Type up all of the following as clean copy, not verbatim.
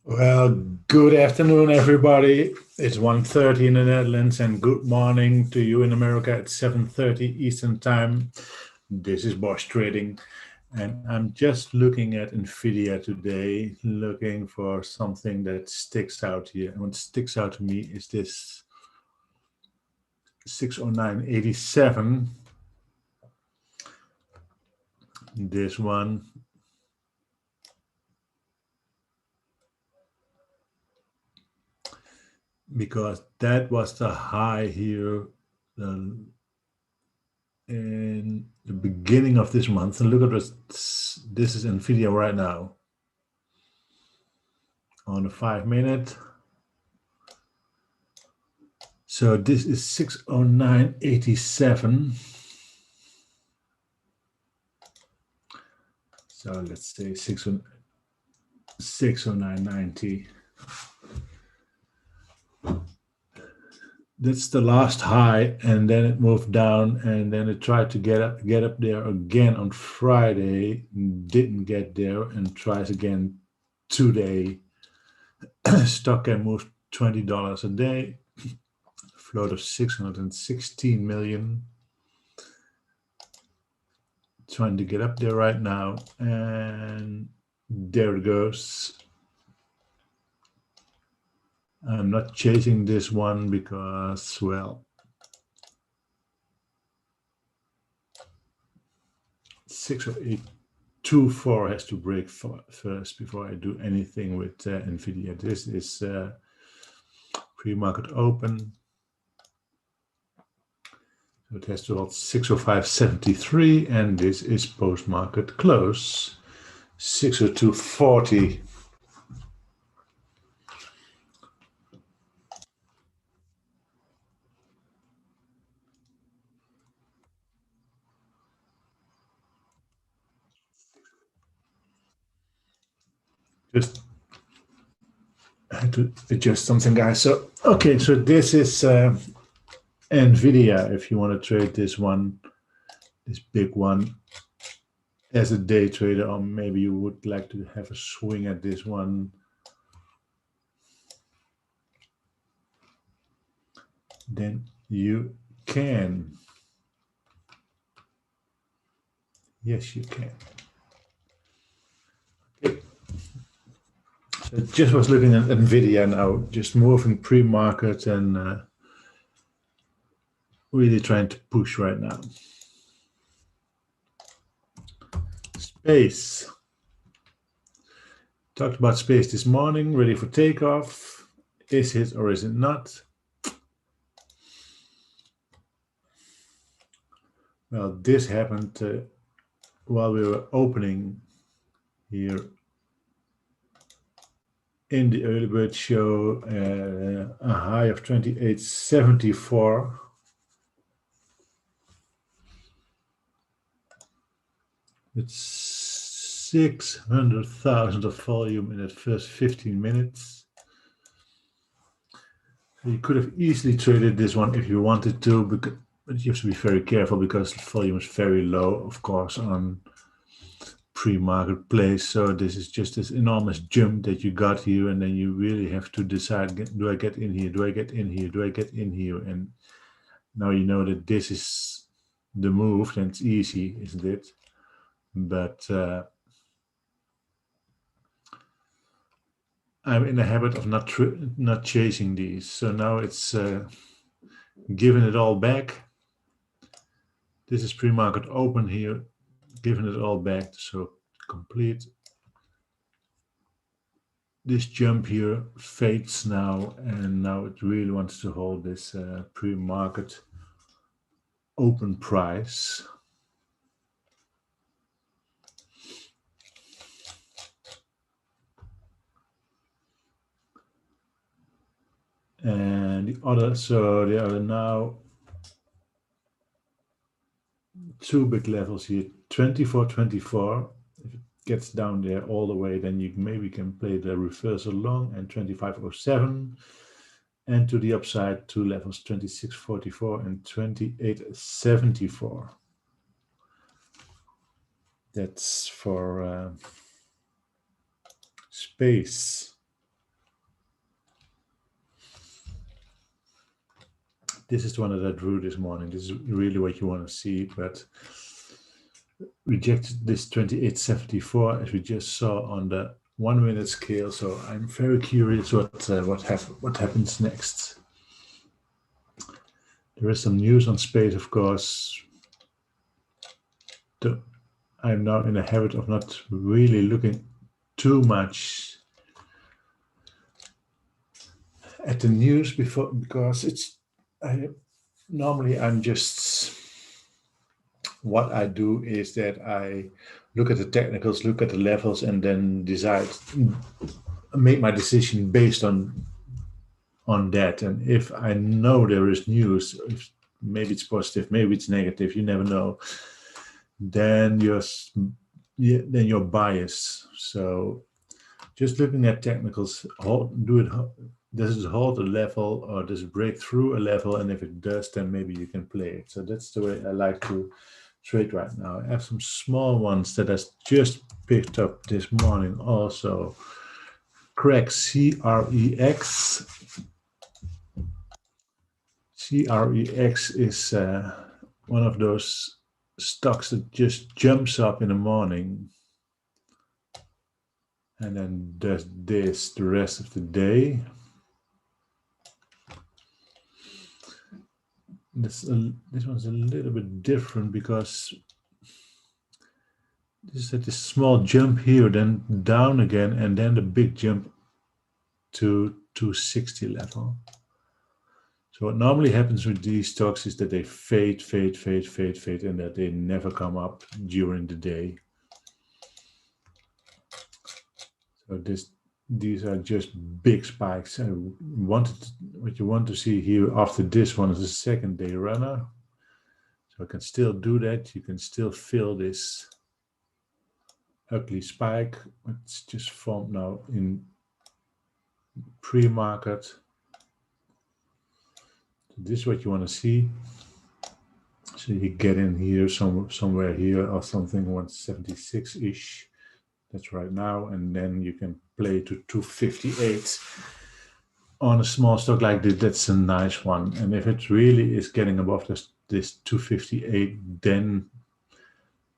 Well, good afternoon, everybody. It's 1:30 in the Netherlands, and good morning to you in America at 7:30 Eastern Time. This is Bosch Trading, and I'm just looking at NVIDIA today, looking for something that sticks out here. And what sticks out to me is this 609.87. This one. Because that was the high here in the beginning of this month. And look at this is NVIDIA right now on the 5-minute. So this is 609.87. So let's say 609.90. That's the last high, and then it moved down, and then it tried to get up there again on Friday, didn't get there, and tries again today. Stock can move $20 a day, float of 616 million. Trying to get up there right now, and there it goes. I'm not chasing this one because, well, 608.24 has to break first before I do anything with NVIDIA. This is pre-market open. So it has to hold 605.73, and this is post-market close, 602.40. Just had to adjust something, guys. So, okay, so this is NVIDIA, if you want to trade this one, this big one, as a day trader, or maybe you would like to have a swing at this one. Then you can. Yes, you can. Okay. So just was looking at NVIDIA now, just moving pre-market and really trying to push right now. Space. Talked about space this morning, ready for takeoff. Is it or is it not? Well, this happened while we were opening here in the early bird show, a high of 28.74. It's 600,000 of volume in that first 15 minutes. So you could have easily traded this one if you wanted to, but you have to be very careful because the volume is very low, of course, on pre-market place. So this is just this enormous jump that you got here, and then you really have to decide, do I get in here? Do I get in here? Do I get in here? And now you know that this is the move, and it's easy, isn't it? But I'm in the habit of not chasing these. So now it's giving it all back. This is pre-market open here, giving it all back. So complete. This jump here fades now, and now it really wants to hold this pre-market open price. And the other, so there are now two big levels here, 24.24. If it gets down there all the way, then you maybe can play the reversal long, and 25.07. And to the upside, two levels, 26.44 and 28.74. That's for space. This is the one that I drew this morning. This is really what you want to see, but rejected this 2874 as we just saw on the 1 minute scale. So I'm very curious what happens next. There is some news on space, of course. I'm now in a habit of not really looking too much at the news before, because normally I'm just, what I do is that I look at the technicals, look at the levels, and then make my decision based on that. And if I know there is news, maybe it's positive, maybe it's negative, you never know, then you're biased. So just looking at technicals, does it hold a level or does it break through a level? And if it does, then maybe you can play it. So that's the way I like to trade right now. I have some small ones that I just picked up this morning also. Crack, CREX. CREX is one of those stocks that just jumps up in the morning and then does this the rest of the day. This one's a little bit different because this is this small jump here, then down again, and then the big jump to 260 level. So what normally happens with these stocks is that they fade, and that they never come up during the day. So these are just big spikes. What you want to see here after this one is a second day runner. So I can still do that. You can still fill this ugly spike. It's just formed now in pre-market. So this is what you want to see. So you get in here somewhere here or something 176-ish. That's right now, and then you can play to 258 on a small stock like this. That's a nice one. And if it really is getting above this 258, then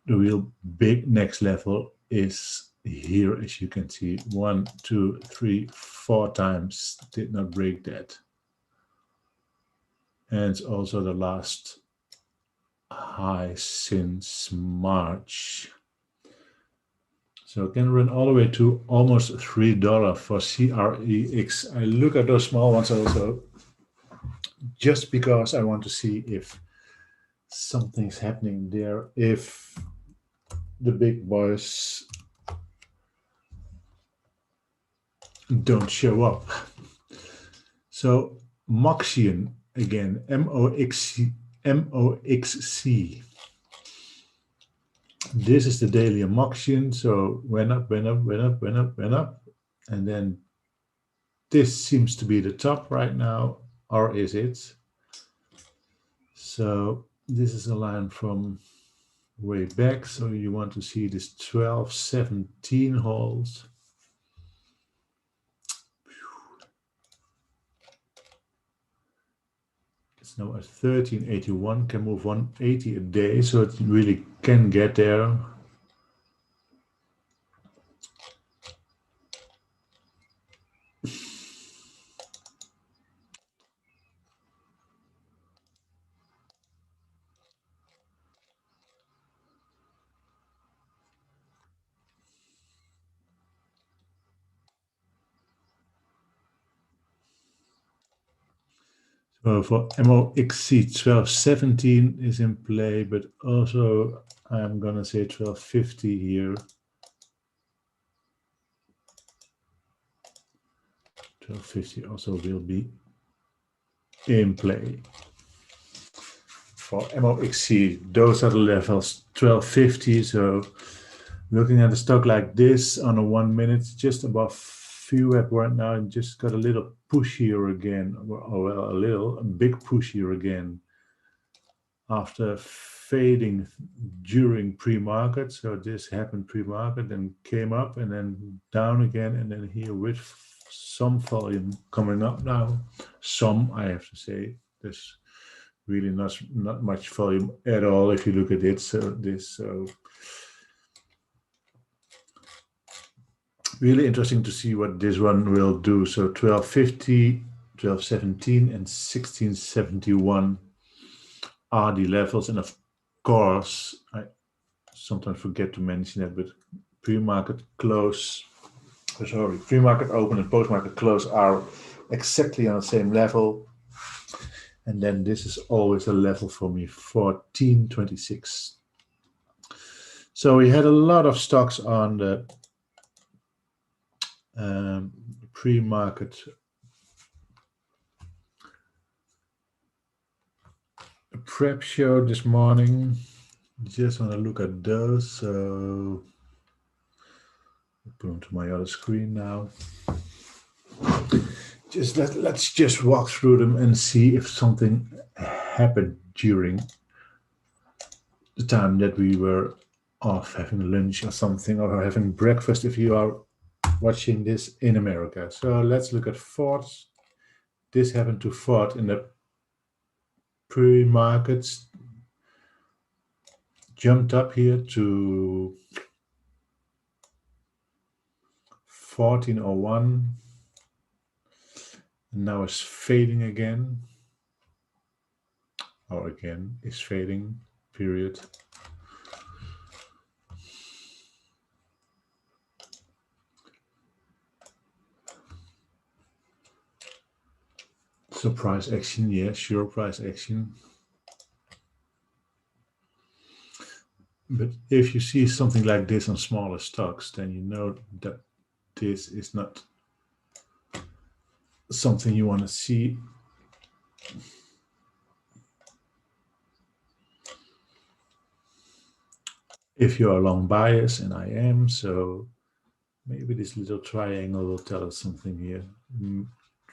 the real big next level is here, as you can see. 1, 2, 3, 4 times did not break that, and it's also the last high since March. So it can run all the way to almost $3 for CREX. I look at those small ones also just because I want to see if something's happening there, if the big boys don't show up. So Moxion again, MOXC. This is the daily Moxion. So went up, and then this seems to be the top right now, or is it? So this is a line from way back. So you want to see this 1217 holds. It's now at 1381, can move 180 a day, so it really can get there. So for MOXC 1217 is in play, but also I'm gonna say 1250 here. 1250 also will be in play. For MOXC, those are the levels, 1250. So looking at a stock like this on a 1 minute, just above VWAP right now, and just got a little push here again, well, a big push here again after fading during pre-market. So this happened pre-market, then came up and then down again, and then here with some volume coming up now. Some, I have to say, there's really not much volume at all if you look at it. So really interesting to see what this one will do. So 1250, 1217 and 1671 are the levels, and of course I sometimes forget to mention that, but pre-market close, pre-market open and post-market close are exactly on the same level. And then this is always a level for me, 1426. So we had a lot of stocks on the pre-market prep show this morning. Just want to look at those. So I'll put them to my other screen now. Let's just walk through them and see if something happened during the time that we were off having lunch or something, or having breakfast if you are watching this in America. So let's look at Ford. This happened to Ford in the pre-markets, jumped up here to 1401, and now it's fading again, or again is fading, period. So price action, yeah, sure, price action. But if you see something like this on smaller stocks, then you know that this is not something you want to see. If you are long bias, and I am, so maybe this little triangle will tell us something here.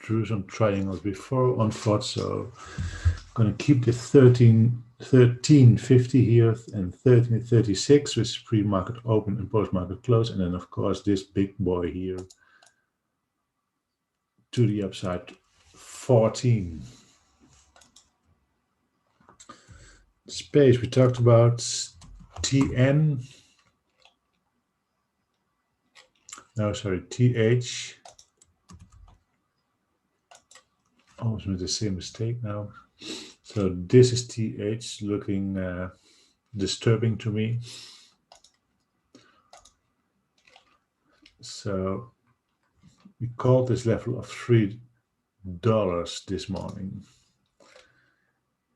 Drew some triangles before on Ford, so I'm going to keep the 1350 here and 1336, which is pre-market open and post-market close, and then of course this big boy here to the upside, 14. Space we talked about, TN. No, sorry, TH. Almost made the same mistake now. So this is TH, looking disturbing to me. So we called this level of $3 this morning.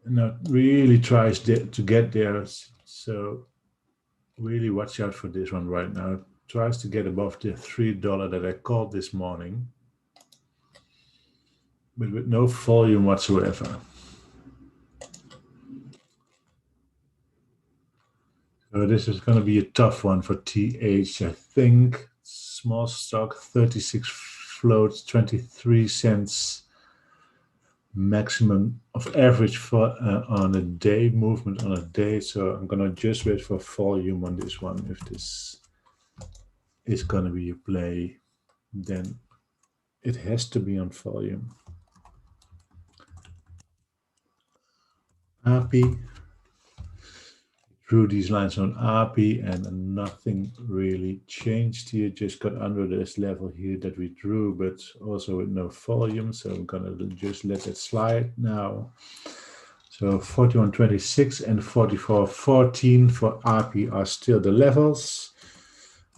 Now it really tries to get there. So really watch out for this one right now. It tries to get above the $3 that I called this morning, but with no volume whatsoever. So this is going to be a tough one for TH, I think. Small stock, 36 floats, 23 cents maximum of average for on a day, movement on a day. So I'm going to just wait for volume on this one. If this is going to be a play, then it has to be on volume. API. Drew these lines on API and nothing really changed here, just got under this level here that we drew, but also with no volume, so I'm gonna just let it slide now. So 41.26 and 44.14 for API are still the levels.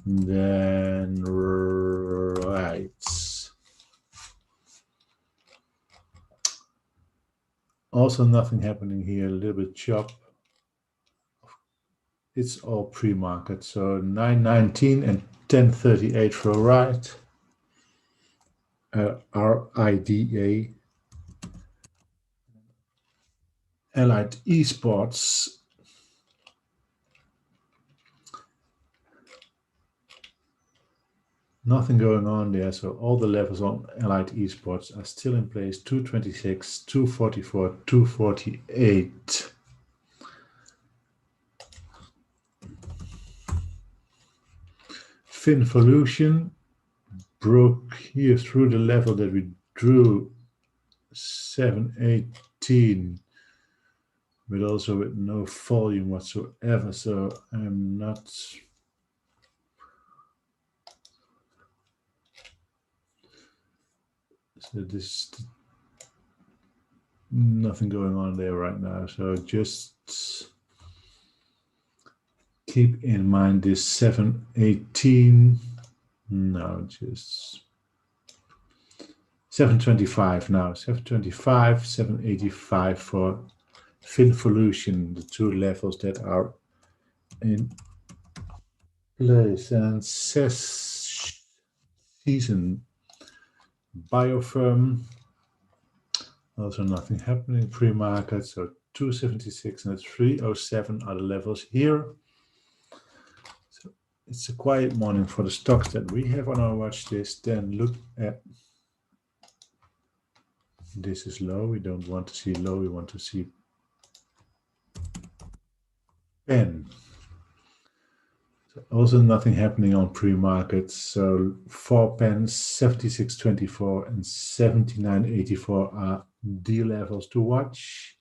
Then right, also nothing happening here, a little bit chop. It's all pre-market, so 9.19 and 10.38 for a right. RIDA. Allied Esports. Nothing going on there, so all the levels on Allied Esports are still in place. 226, 244, 248. Finvolution broke here through the level that we drew, 718, but also with no volume whatsoever, so I'm not. So this nothing going on there right now. So just keep in mind this 718. No, just 725 now. 725, 785 for Finvolution, the two levels that are in place. And says season biofirm. Also nothing happening pre-market. So 276 and 307 are the levels here. So it's a quiet morning for the stocks that we have on our watch list. Then look at this is low. We don't want to see low. We want to see pen. So also nothing happening on pre-market. So 4 pens, 76.24 and 79.84 are D levels to watch.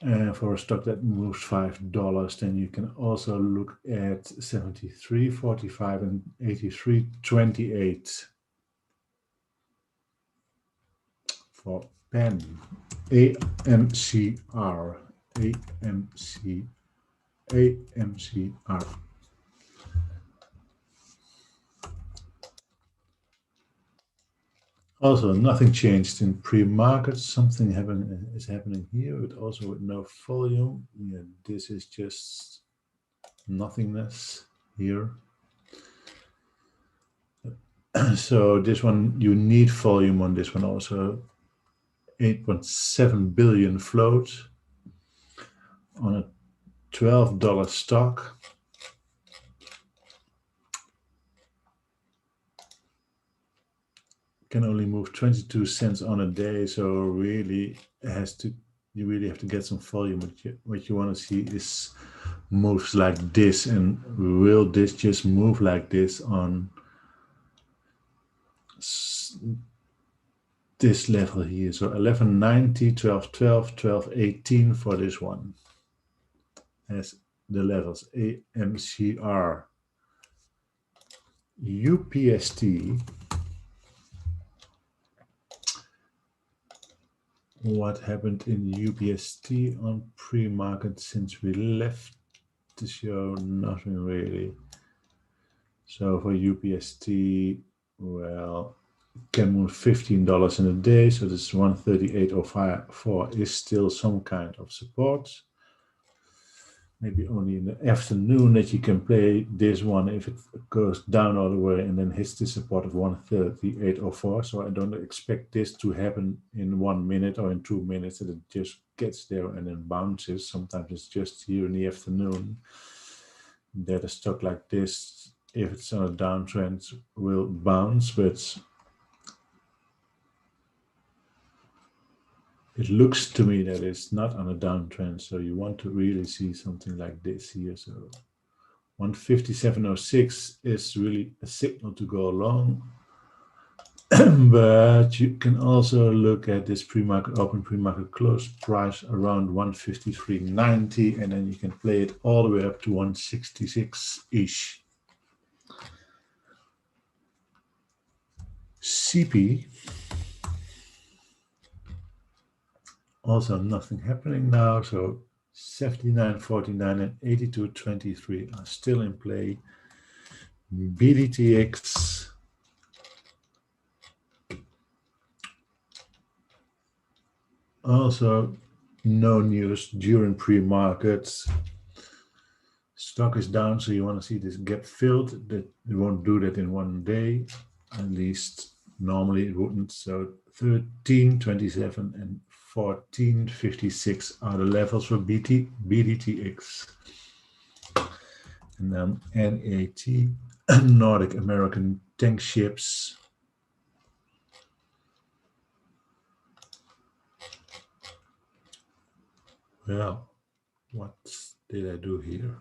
And for a stock that moves $5, then you can also look at 73.45 and 83.28 for pen. AMCR. AMCR. Also, nothing changed in pre-market. Something is happening here, but also with no volume. Yeah, this is just nothingness here. So this one, you need volume on this one also. 8.7 billion float on a $12 stock. Can only move 22 cents on a day, so really you really have to get some volume. What you want to see is moves like this, and will this just move like this on this level here? So 1190, 1212, 1218 for this one as the levels. AMCR. UPST. What happened in UPST on pre-market since we left the show? Nothing really. So for UPST, well, can move $15 in a day, so this 138.04 is still some kind of support. Maybe only in the afternoon that you can play this one if it goes down all the way and then hits the support of 138.04. So I don't expect this to happen in 1 minute or in 2 minutes, that it just gets there and then bounces. Sometimes it's just here in the afternoon that a stock like this, if it's on a downtrend, will bounce, but it looks to me that it's not on a downtrend, so you want to really see something like this here. So 157.06 is really a signal to go along. But you can also look at this pre-market open, pre-market close price around 153.90, and then you can play it all the way up to 166-ish. CP. Also nothing happening now, so 79.49 and 82.23 are still in play. BDTX. Also no news during pre-market. Stock is down, so you want to see this gap filled. That it won't do that in 1 day, at least normally it wouldn't. So 13.27 and 14.56 are the levels for BDTX. And then NAT, Nordic American Tank Ships. Well, what did I do here?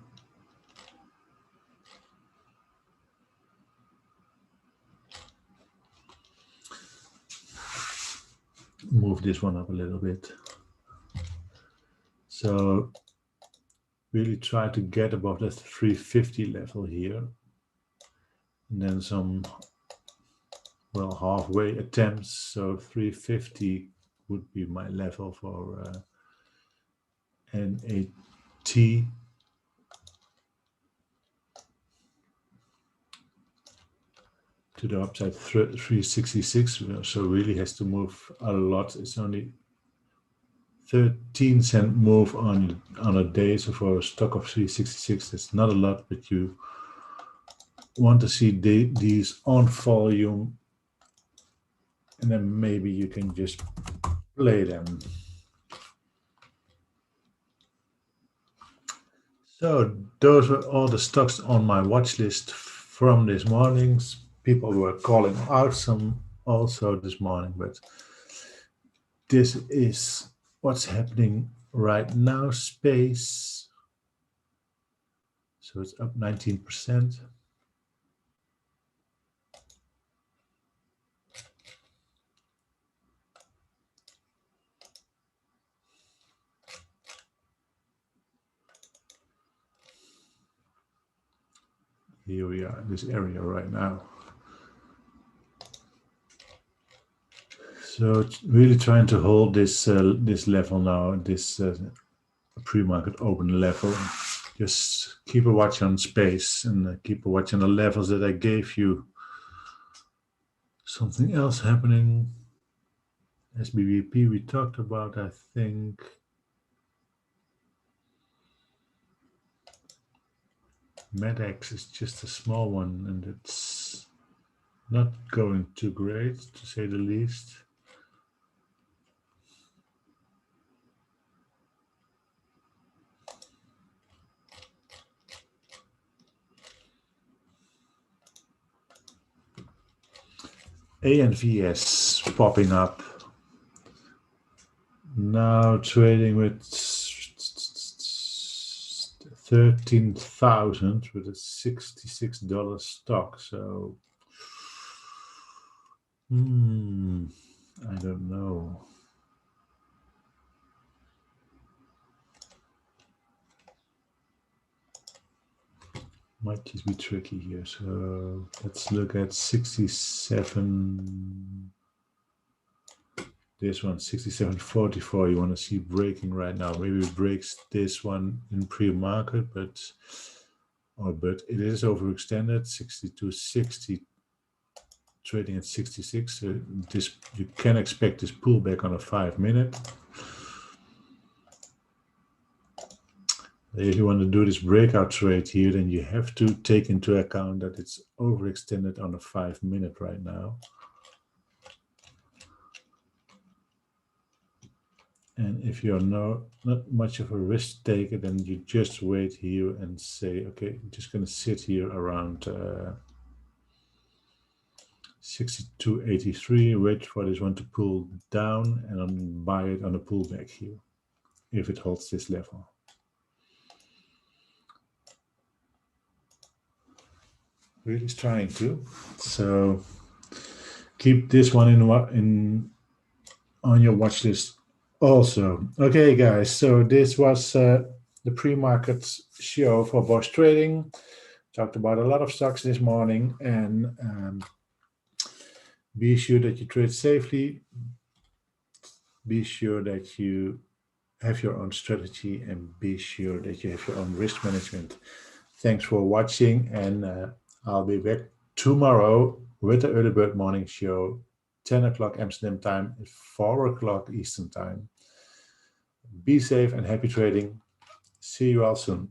Move this one up a little bit. So really try to get above that 350 level here. And then some, well, halfway attempts. So 350 would be my level for NAT. To the upside 366, so really has to move a lot. It's only 13-cent move on a day, so for a stock of 366, that's not a lot, but you want to see these on volume, and then maybe you can just play them. So those were all the stocks on my watch list from this morning. People were calling out some also this morning, but this is what's happening right now. Space. So it's up 19%. Here we are in this area right now. So it's really trying to hold this this level now, this pre-market open level. Just keep a watch on space and keep a watch on the levels that I gave you. Something else happening. SBBP we talked about, I think. MedX is just a small one, and it's not going too great, to say the least. ANVS popping up. Now trading with 13,000 with a $66 stock. So, I don't know. Might just be tricky here. So let's look at 67. This one, 67.44. You want to see breaking right now. Maybe it breaks this one in pre-market, but it is overextended. 62.60, trading at 66. This you can expect this pullback on a 5-minute. If you want to do this breakout trade here, then you have to take into account that it's overextended on a 5-minute right now. And if you're not much of a risk taker, then you just wait here and say, okay, I'm just going to sit here around 62.83, wait for this one to pull down, and then buy it on a pullback here, if it holds this level. Really trying to. So keep this one on your watch list also. Okay, guys. So this was the pre-market show for Bosch Trading. Talked about a lot of stocks this morning, and be sure that you trade safely. Be sure that you have your own strategy, and be sure that you have your own risk management. Thanks for watching, and I'll be back tomorrow with the Early Bird Morning Show, 10 o'clock Amsterdam time, 4 o'clock Eastern time. Be safe and happy trading. See you all soon.